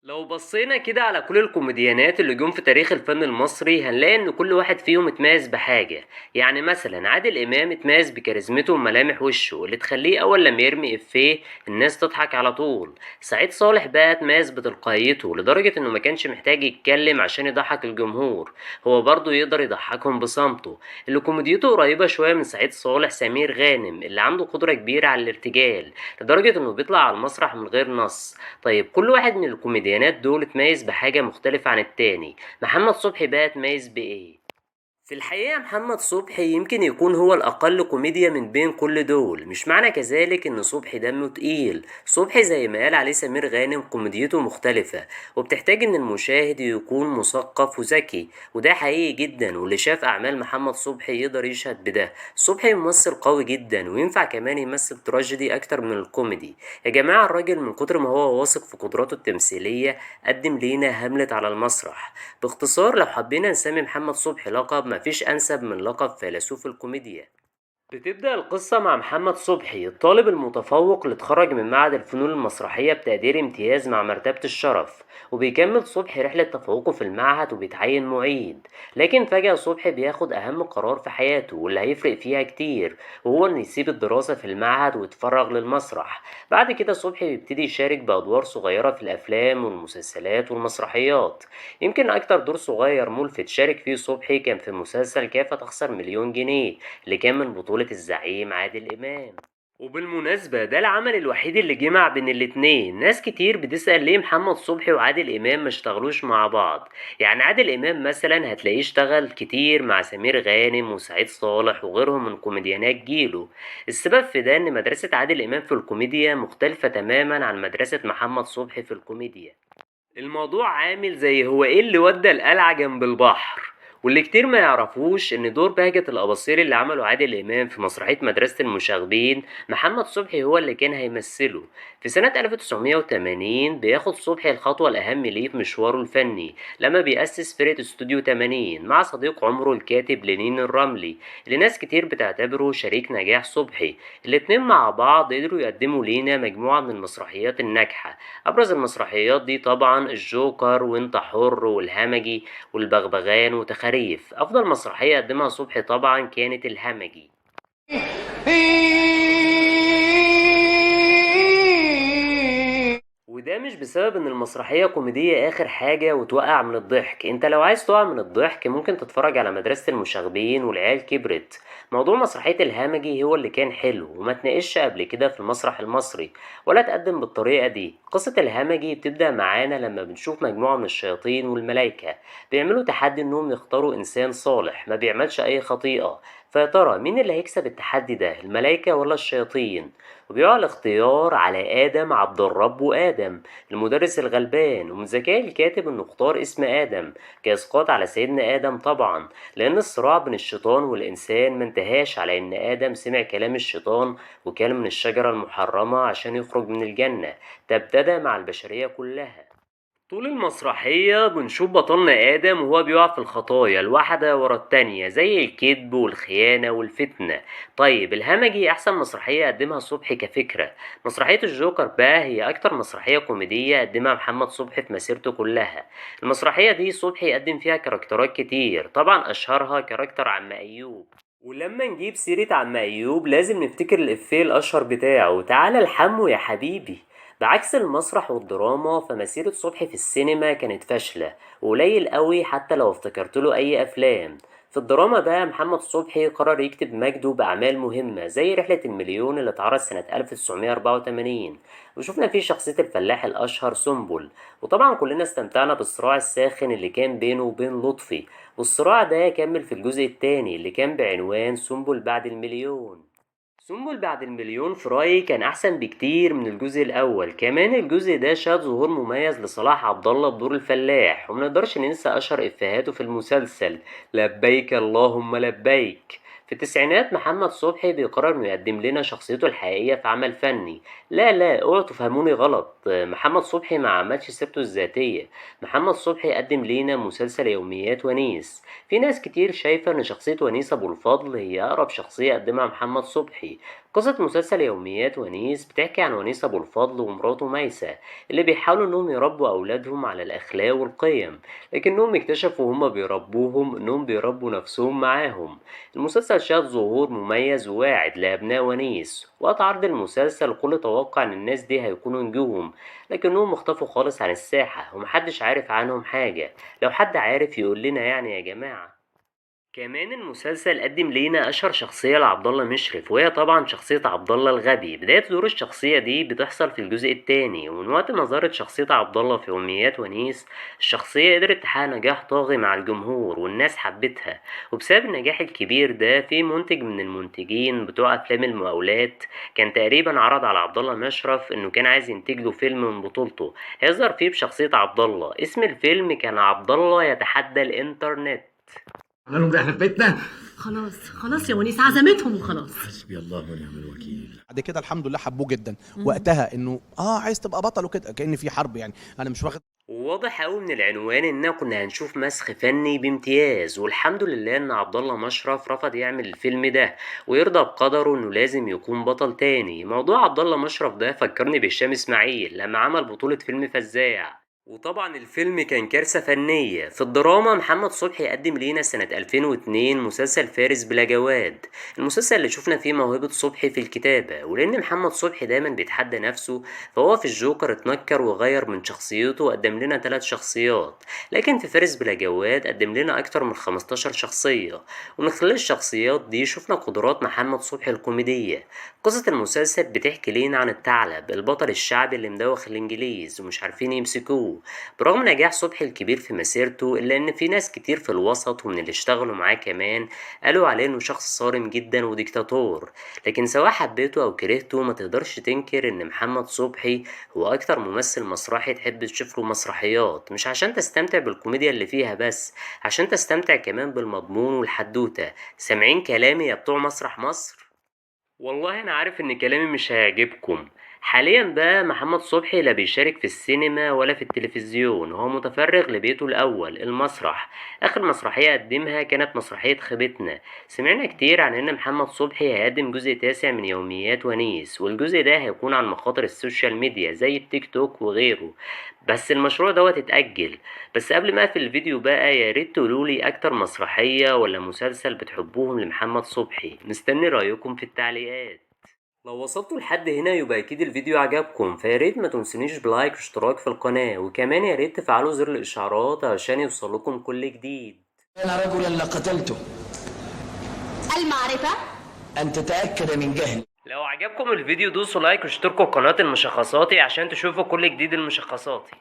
لو بصينا كده على كل الكوميديانات اللي جم في تاريخ الفن المصري هنلاقي ان كل واحد فيهم اتميز بحاجة. يعني مثلا عادل امام اتميز بكاريزمته وملامح وشه اللي تخليه اول لما يرمي افيه الناس تضحك على طول. سعيد صالح بقى اتميز بتلقائيته لدرجة انه ما كانش محتاج يتكلم عشان يضحك الجمهور، هو برضه يقدر يضحكهم بصمته. اللي كوميديته قريبة شوية من سعيد صالح سمير غانم اللي عنده قدرة كبيرة على الارتجال لدرجة انه بيطلع على المسرح من غير نص. طيب كل واحد من الكوميديانات دول اتميز بحاجة مختلفة عن التاني. محمد صبحي بقى اتميز بإيه؟ في الحقيقة محمد صبحي يمكن يكون هو الأقل كوميديا من بين كل دول، مش معنى كذلك إن صبحي دمه تقيل. صبحي زي ما قال عليه سمير غانم كوميديته مختلفة وبتحتاج إن المشاهد يكون مثقف وذكي، وده حقيقي جدا، واللي شاف أعمال محمد صبحي يقدر يشهد بده. صبحي ممثل قوي جدا وينفع كمان يمثل تراجيدي أكتر من الكوميدي. يا جماعة الراجل من كتر ما هو واثق في قدراته التمثيلية قدم لينا هاملت على المسرح. باختصار لو حبينا نسمي محمد صبحي لقب مفيش أنسب من لقب فيلسوف الكوميديا. بتبدأ القصة مع محمد صبحي الطالب المتفوق اللي اتخرج من معهد الفنون المسرحية بتقدير امتياز مع مرتبة الشرف، وبيكمل صبحي رحلة تفوقه في المعهد وبيتعين معيد. لكن فجأة صبحي بياخد أهم قرار في حياته واللي هيفرق فيها كتير، وهو إنه يسيب الدراسة في المعهد ويتفرغ للمسرح. بعد كده صبحي بيبتدي يشارك بأدوار صغيرة في الأفلام والمسلسلات والمسرحيات. يمكن أكتر دور صغير ملفت شارك فيه صبحي كان في مسلسل كيف تخسر مليون جنيه اللي كان من بطولة الزعيم عادل إمام. وبالمناسبة ده العمل الوحيد اللي جمع بين الاتنين. ناس كتير بتسأل ليه محمد صبحي وعادل إمام ما اشتغلوش مع بعض. يعني عادل إمام مثلا هتلاقيه اشتغل كتير مع سمير غانم وسعيد صالح وغيرهم من كوميديانات جيله. السبب في ده إن مدرسة عادل إمام في الكوميديا مختلفة تماما عن مدرسة محمد صبحي في الكوميديا. الموضوع عامل زي هو ايه اللي ودى القلعة جنب البحر. واللي كتير ما يعرفوش ان دور بهجة الاباصير اللي عمله عادل امام في مسرحية مدرسة المشاغبين محمد صبحي هو اللي كان هيمثله. في سنة 1980 بياخد صبحي الخطوة الاهم ليه في مشواره الفني لما بيأسس فرقة استوديو 80 مع صديق عمره الكاتب لينين الرملي اللي ناس كتير بتعتبره شريك نجاح صبحي. الاتنين مع بعض قدروا يقدموا لينا مجموعة من المسرحيات الناجحة. أبرز المسرحيات دي طبعا الجوكر وانت حر والهمجي والبغبغان وتخاريف. أفضل مسرحية قدمها صبحي طبعا كانت الهمجي. وده مش بسبب ان المسرحية كوميدية اخر حاجة وتوقع من الضحك. انت لو عايز تقع من الضحك ممكن تتفرج على مدرسة المشاغبين والعيال كبرت. موضوع مسرحية الهمجي هو اللي كان حلو وما تناقش قبل كده في المسرح المصري ولا تقدم بالطريقة دي. قصة الهمجي بتبدأ معانا لما بنشوف مجموعة من الشياطين والملايكة بيعملوا تحدي انهم يختاروا انسان صالح ما بيعملش اي خطيئة. فيا ترى مين اللي هيكسب التحدي ده، الملايكة ولا الشياطين؟ وبيقع الاختيار على آدم عبد الرب وآدم المدرس الغلبان. ومن ذكاء الكاتب إنه اختار اسم آدم كإسقاط على سيدنا آدم طبعا، لأن الصراع بين الشيطان والإنسان منتهاش على إن آدم سمع كلام الشيطان وكان من الشجرة المحرمة عشان يخرج من الجنة. ده ابتدى مع البشرية كلها. طول المسرحية بنشوف بطلنا آدم وهو بيقع في الخطايا الواحدة ورا التانية زي الكذب والخيانة والفتنة. طيب الهمجي أحسن مسرحية قدمها صبحي كفكرة. مسرحية الجوكر بقى هي أكتر مسرحية كوميدية قدمها محمد صبحي في مسيرته كلها. المسرحية دي صبحي قدم فيها كاركترات كتير، طبعا أشهرها كاركتر عم أيوب. ولما نجيب سيرة عم أيوب لازم نفتكر الإفيه الأشهر بتاعه تعالى الحمو يا حبيبي. بعكس المسرح والدراما فمسيرة صبحي في السينما كانت فاشلة وقليل قوي حتى لو افتكرت له أي أفلام. في الدراما بقى محمد صبحي قرر يكتب مجده بأعمال مهمة زي رحلة المليون اللي اتعرض سنة 1984 وشفنا فيه شخصية الفلاح الأشهر سنبل. وطبعا كلنا استمتعنا بالصراع الساخن اللي كان بينه وبين لطفي، والصراع ده كمل في الجزء التاني اللي كان بعنوان سنبل بعد المليون. سنبل بعد المليون في رأيي كان أحسن بكتير من الجزء الأول. كمان الجزء ده شهد ظهور مميز لصلاح عبد الله بدور الفلاح، ومنقدرش ننسى أشهر إفيهاته في المسلسل لبيك اللهم لبيك. في التسعينات محمد صبحي بيقرر إنه يقدم لنا شخصيته الحقيقية في عمل فني. لا اوعوا تفهموني غلط، محمد صبحي ما عملش سيرته الذاتية. محمد صبحي قدم لينا مسلسل يوميات ونيس. في ناس كتير شايفة إن شخصية ونيس أبو الفضل هي أقرب شخصية قدمها محمد صبحي. قصة مسلسل يوميات ونيس بتحكي عن ونيس أبو الفضل ومراته ميسة اللي بيحاولوا إنهم يربوا أولادهم على الأخلاق والقيم، لكنهم اكتشفوا هما بيربوهم إنهم بيربوا نفسهم معاهم. المسلسل شهد ظهور مميز وواعد لأبناء ونيس، وقت عرض المسلسل الكل توقع إن الناس دي هيكونوا نجوم، لكنهم اختفوا خالص عن الساحة ومحدش عارف عنهم حاجة. لو حد عارف يقول لنا يعني يا جماعة. كمان المسلسل قدم لينا اشهر شخصيه لعبد الله مشرف، وهي طبعا شخصيه عبد الله الغبي. بدايه ظهور الشخصيه دي بتحصل في الجزء الثاني، ومن وقت ما ظهرت شخصيه عبد الله في يوميات ونيس الشخصيه قدرت تحقق نجاح طاغي مع الجمهور والناس حبتها. وبسبب النجاح الكبير ده في منتج من المنتجين بتوع افلام المقاولات كان تقريبا عرض على عبد الله مشرف انه كان عايز ينتج له فيلم من بطولته هيظهر فيه بشخصيه عبد الله. اسم الفيلم كان عبد الله يتحدى الانترنت. قالوا ده احنا في بيتنا. خلاص خلاص يا ونيس، عزمتهم وخلاص. حسبي الله ونعم الوكيل. بعد كده الحمد لله حبوه جدا وقتها انه عايز تبقى بطل وكده كأن في حرب، يعني انا مش واخد. وواضح أوي من العنوان إننا كنا هنشوف مسخ فني بامتياز، والحمد لله إن عبد الله مشرف رفض يعمل الفيلم ده ويرضى بقدره إنه لازم يكون بطل تاني. موضوع عبد الله مشرف ده فكرني بهشام إسماعيل لما عمل بطولة فيلم فزاع، وطبعا الفيلم كان كارثة فنية. في الدراما محمد صبحي قدم لينا سنة 2002 مسلسل فارس بلا جواد، المسلسل اللي شفنا فيه موهبة صبحي في الكتابة، ولأن محمد صبحي دايما بيتحدى نفسه فهو في الجوكر اتنكر وغير من شخصيته وقدم لنا 3 شخصيات، لكن في فارس بلا جواد قدم لنا أكتر من 15 شخصية، ومن خلال الشخصيات دي شفنا قدرات محمد صبحي الكوميدية. قصة المسلسل بتحكي لينا عن الثعلب البطل الشعبي اللي مدوخ الإنجليز ومش عارفين يمسكوه. برغم نجاح صبحي الكبير في مسيرته إلا إن في ناس كتير في الوسط ومن اللي اشتغلوا معاه كمان قالوا عليه إنه شخص صارم جدا وديكتاتور، لكن سواء حبيته أو كرهته ما تقدرش تنكر إن محمد صبحي هو أكتر ممثل مسرحي تحب تشوف له مسرحيات، مش عشان تستمتع بالكوميديا اللي فيها بس، عشان تستمتع كمان بالمضمون والحدوتة. سامعين كلامي يا بتوع مسرح مصر؟ والله انا عارف ان كلامي مش هيعجبكم. حاليا بقى محمد صبحي لا بيشارك في السينما ولا في التلفزيون، هو متفرغ لبيته الاول المسرح. اخر مسرحية قدمها كانت مسرحية خيبتنا. سمعنا كتير عن ان محمد صبحي هيقدم جزء تاسع من يوميات ونيس، والجزء ده هيكون عن مخاطر السوشيال ميديا زي التيك توك وغيره، بس المشروع دوت اتأجل. بس قبل ما اقفل الفيديو بقى يا ريت تقولولي اكتر مسرحية ولا مسلسل بتحبوهم لمحمد صبحي، مستني رأيكم في التعليقات. لو وصلتوا لحد هنا يبقى اكيد الفيديو عجبكم، فياريت ما تنسونيش بلايك واشتراك في القناة، وكمان ياريت تفعلوا زر الاشعارات عشان يوصلكم كل جديد. انا رجلا لقتلته. المعرفة ان تتأكد من جهلي. لو عجبكم الفيديو دوسوا لايك واشتركوا في قناة المشخصاتي عشان تشوفوا كل جديد المشخصاتي.